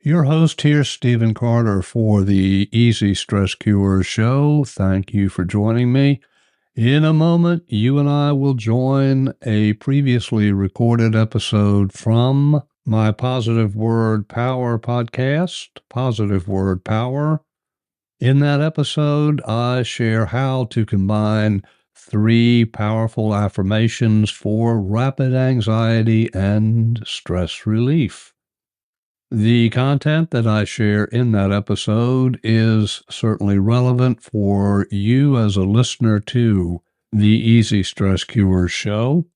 Your host here, Stephen Carter, for the Easy Stress Cure show. Thank you for joining me. In a moment, you and I will join a previously recorded episode from my Positive Word Power podcast, Positive Word Power. In that episode, I share how to combine 3 powerful affirmations for rapid anxiety and stress relief. The content that I share in that episode is certainly relevant for you as a listener to the Easy Stress Cure show.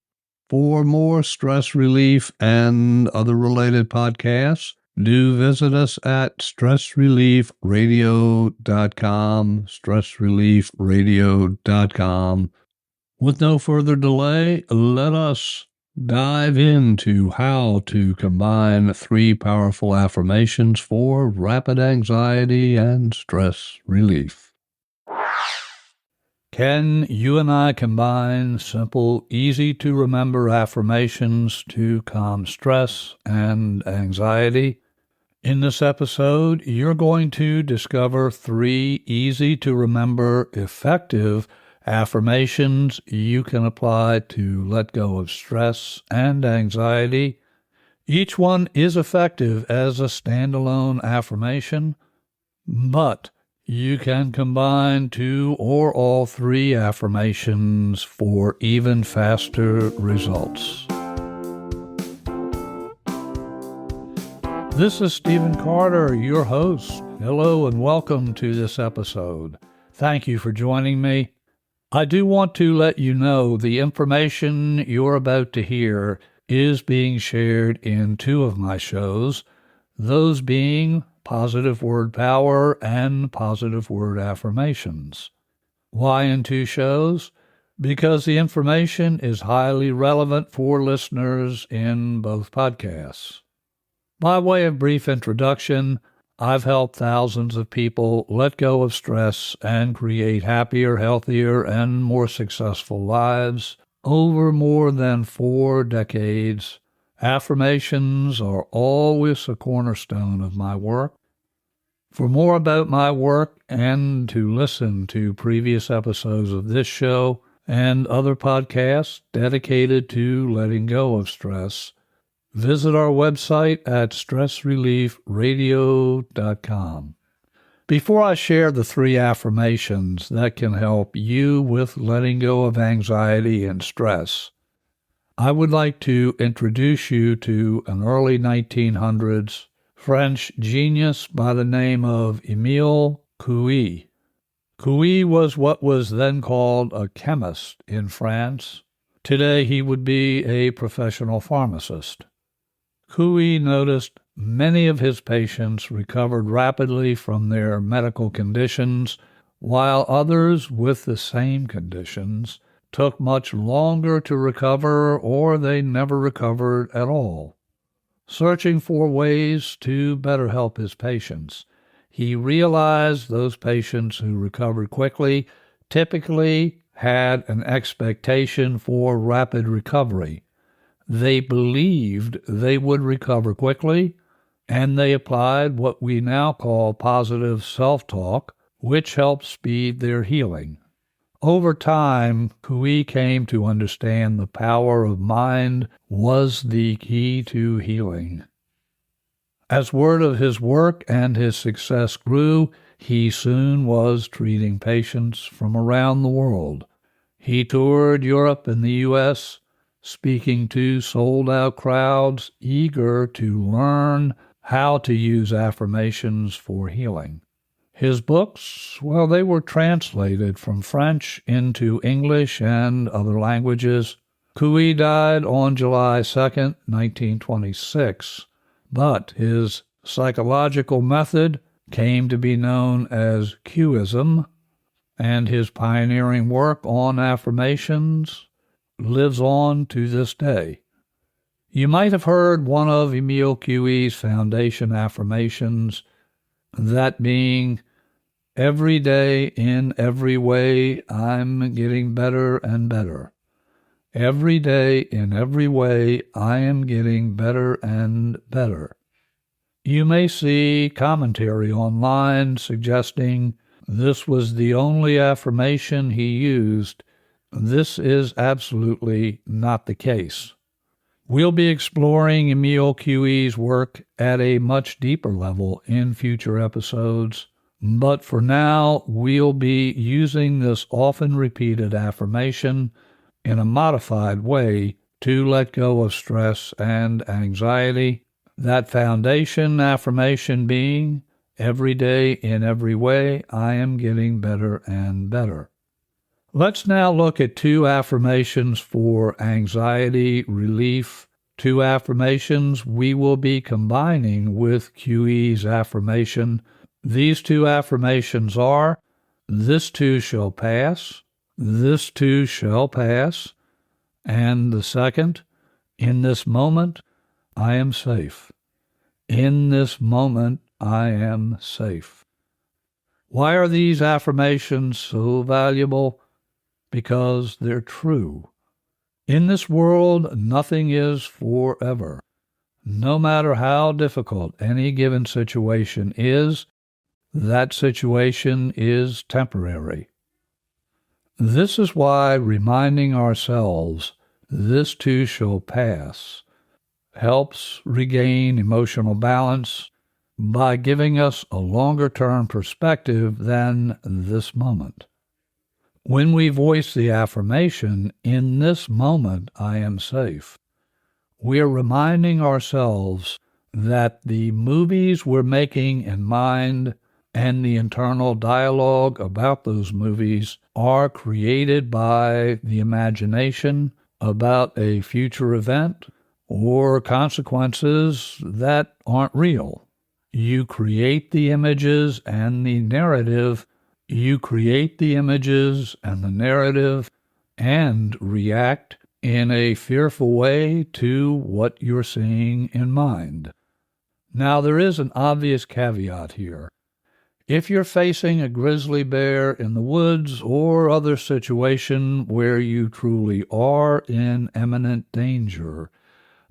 For more stress relief and other related podcasts, do visit us at stressreliefradio.com, stressreliefradio.com. With no further delay, let us dive into how to combine 3 powerful affirmations for rapid anxiety and stress relief. Can you and I combine simple, easy-to-remember affirmations to calm stress and anxiety? In this episode, you're going to discover 3 easy-to-remember, effective affirmations you can apply to let go of stress and anxiety. Each one is effective as a standalone affirmation, but you can combine 2 or all 3 affirmations for even faster results. This is Stephen Carter, your host. Hello and welcome to this episode. Thank you for joining me. I do want to let you know the information you're about to hear is being shared in 2 of my shows, those being Positive Word Power and Positive Word Affirmations. Why in 2 shows? Because the information is highly relevant for listeners in both podcasts. By way of brief introduction, I've helped thousands of people let go of stress and create happier, healthier, and more successful lives over more than 4 decades. Affirmations are always a cornerstone of my work. For more about my work and to listen to previous episodes of this show and other podcasts dedicated to letting go of stress, visit our website at stressreliefradio.com. Before I share the 3 affirmations that can help you with letting go of anxiety and stress, I would like to introduce you to an early 1900s French genius by the name of Emile Coue. Coue was what was then called a chemist in France. Today he would be a professional pharmacist. Coue noticed many of his patients recovered rapidly from their medical conditions, while others with the same conditions took much longer to recover or they never recovered at all. Searching for ways to better help his patients, he realized those patients who recovered quickly typically had an expectation for rapid recovery. They believed they would recover quickly, and they applied what we now call positive self-talk, which helped speed their healing. Over time, Coue came to understand the power of mind was the key to healing. As word of his work and his success grew, he soon was treating patients from around the world. He toured Europe and the U.S., speaking to sold-out crowds eager to learn how to use affirmations for healing. His books, well, they were translated from French into English and other languages. Coue died on July 2nd, 1926, but his psychological method came to be known as Coueism, and his pioneering work on affirmations lives on to this day. You might have heard one of Emile Coue's foundation affirmations, that being, "Every day, in every way, I'm getting better and better. Every day, in every way, I am getting better and better." You may see commentary online suggesting this was the only affirmation he used. This is absolutely not the case. We'll be exploring Emile Coue's work at a much deeper level in future episodes, but for now, we'll be using this often repeated affirmation in a modified way to let go of stress and anxiety. That foundation affirmation being, every day in every way, I am getting better and better. Let's now look at 2 affirmations for anxiety relief. 2 affirmations we will be combining with Coue's affirmation. These 2 affirmations are, this too shall pass, this too shall pass, and the second, in this moment, I am safe. In this moment, I am safe. Why are these affirmations so valuable? Because they're true. In this world, nothing is forever. No matter how difficult any given situation is, that situation is temporary. This is why reminding ourselves, this too shall pass, helps regain emotional balance by giving us a longer-term perspective than this moment. When we voice the affirmation, in this moment I am safe, we are reminding ourselves that the movies we're making in mind and the internal dialogue about those movies are created by the imagination about a future event or consequences that aren't real. You create the images and the narrative. You create the images and the narrative and react in a fearful way to what you're seeing in mind. Now, there is an obvious caveat here. If you're facing a grizzly bear in the woods or other situation where you truly are in imminent danger,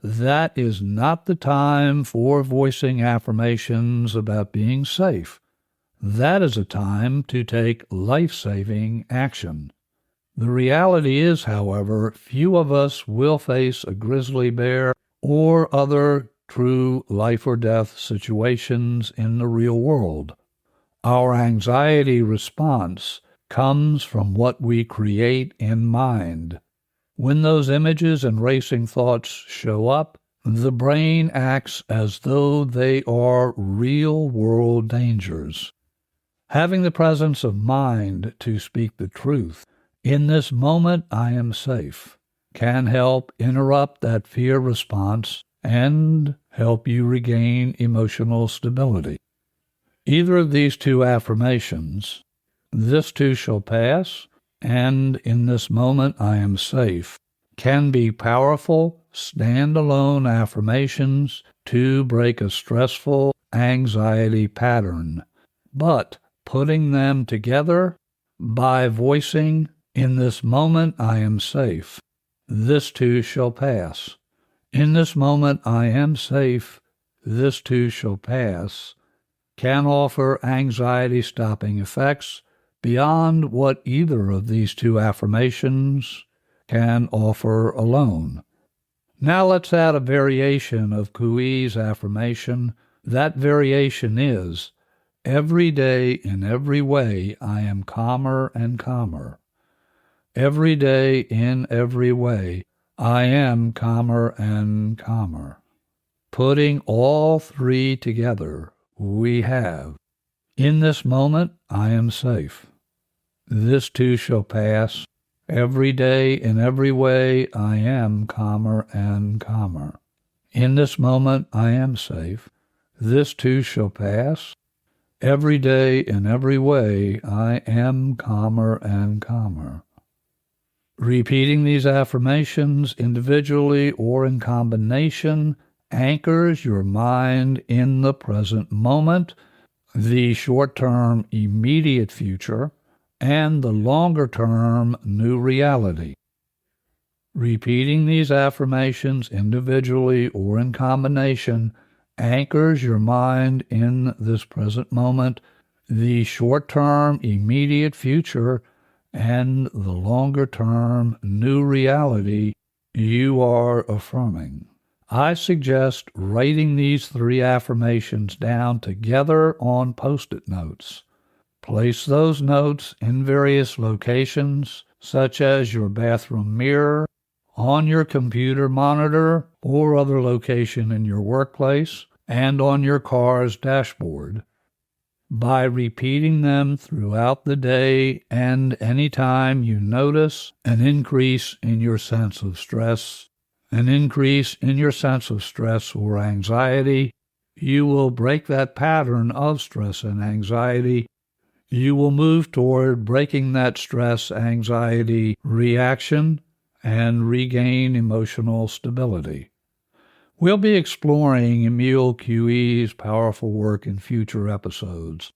that is not the time for voicing affirmations about being safe. That is a time to take life-saving action. The reality is, however, few of us will face a grizzly bear or other true life-or-death situations in the real world. Our anxiety response comes from what we create in mind. When those images and racing thoughts show up, the brain acts as though they are real-world dangers. Having the presence of mind to speak the truth, in this moment I am safe, can help interrupt that fear response and help you regain emotional stability. Either of these 2 affirmations, this too shall pass, and in this moment I am safe, can be powerful, standalone affirmations to break a stressful anxiety pattern. But putting them together by voicing, in this moment I am safe, this too shall pass. In this moment I am safe, this too shall pass, can offer anxiety-stopping effects beyond what either of these 2 affirmations can offer alone. Now let's add a variation of Coue's affirmation. That variation is, every day in every way I am calmer and calmer. Every day in every way I am calmer and calmer. Putting all 3 together, we have, in this moment I am safe. This too shall pass. Every day in every way I am calmer and calmer. In this moment I am safe. This too shall pass. Every day in every way I am calmer and calmer. Repeating these affirmations individually or in combination anchors your mind in the present moment, the short-term immediate future, and the longer-term new reality. Repeating these affirmations individually or in combination anchors your mind in this present moment, the short-term immediate future, and the longer-term new reality you are affirming. I suggest writing these 3 affirmations down together on Post-it notes. Place those notes in various locations, such as your bathroom mirror, on your computer monitor, or other location in your workplace, and on your car's dashboard. By repeating them throughout the day and any time you notice an increase in your sense of stress, or anxiety, you will break that pattern of stress and anxiety. You will move toward breaking that stress-anxiety reaction and regain emotional stability. We'll be exploring Emile Coue's powerful work in future episodes.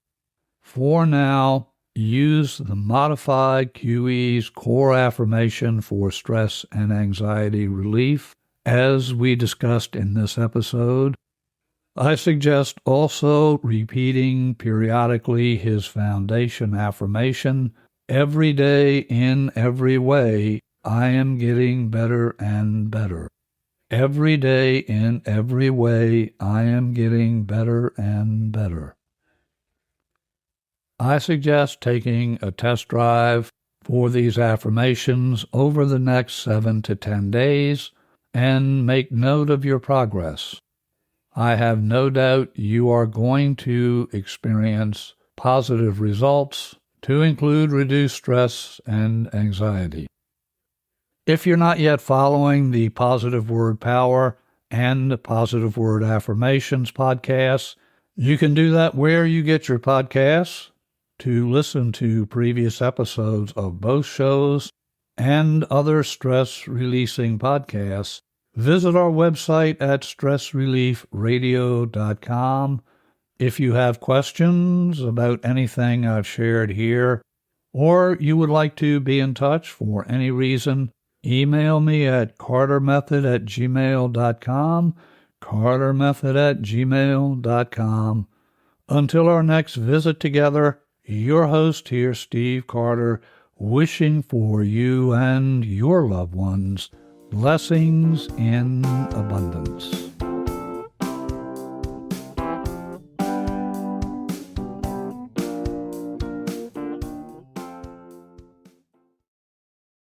For now, use the modified Coue's core affirmation for stress and anxiety relief, as we discussed in this episode. I suggest also repeating periodically his foundation affirmation, every day in every way, I am getting better and better. Every day in every way, I am getting better and better. I suggest taking a test drive for these affirmations over the next 7 to 10 days and make note of your progress. I have no doubt you are going to experience positive results, to include reduced stress and anxiety. If you're not yet following the Positive Word Power and Positive Word Affirmations podcasts, you can do that where you get your podcasts. To listen to previous episodes of both shows and other stress-releasing podcasts, visit our website at stressreliefradio.com. If you have questions about anything I've shared here, or you would like to be in touch for any reason, email me at cartermethod@gmail.com, cartermethod@gmail.com. Until our next visit together, your host here, Steve Carter, wishing for you and your loved ones blessings in abundance.